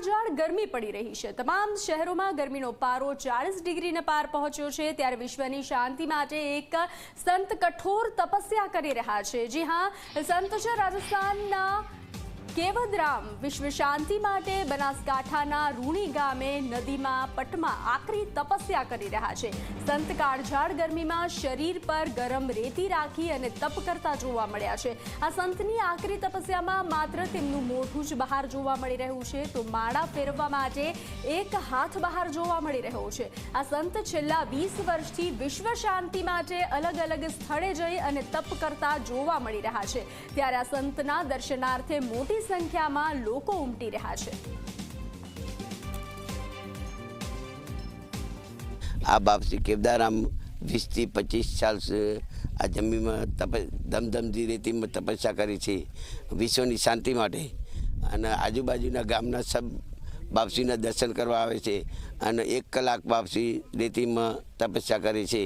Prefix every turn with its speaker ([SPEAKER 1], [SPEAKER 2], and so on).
[SPEAKER 1] કાળઝાળ ગરમી પડી રહી છે। તમામ શહેરોમાં ગરમીનો પારો 40 ડિગ્રીને પાર પહોંચ્યો છે। ત્યારે વિશ્વની શાંતિ માટે એક સંત કઠોર તપસ્યા કરી રહ્યા છે। જી હા, સંત છે રાજસ્થાનના કેવદરામ। વિશ્વ શાંતિ માટે બનાસકાંઠાના રૂણી ગામે નદીમાં પટમાં આકરી તપસ્યા કરી રહ્યા છે। સંત કાળઝાળ ગરમીમાં શરીર પર ગરમ રેતી રાખી અને તપ કરતા જોવા મળ્યા છે। આ સંતની આકરી તપસ્યામાં માત્ર તેમનું મોઢું જ બહાર જોવા મળી રહ્યું છે, તો માળા ફેરવવા માટે એક હાથ બહાર જોવા મળી રહ્યો છે। આ સંત છેલ્લા 20 વર્ષથી વિશ્વ શાંતિ માટે અલગ અલગ સ્થળે જઈ અને તપ કરતા જોવા મળી રહ્યા છે। ત્યારે આ સંતના દર્શનાર્થે મોટી સંખ્યામાં લોકો ઉમટી રહ્યા છે।
[SPEAKER 2] આ બાપજી કેવદારામ 20 થી 25 સાલ આ જમીનમાં દમદમજી રેતીમાં તપસ્યા કરી છે વિશ્વની શાંતિ માટે। અને આજુબાજુના ગામના સબ બાપજીના દર્શન કરવા આવે છે અને 1 કલાક બાપજી રેતીમાં તપસ્યા કરે છે।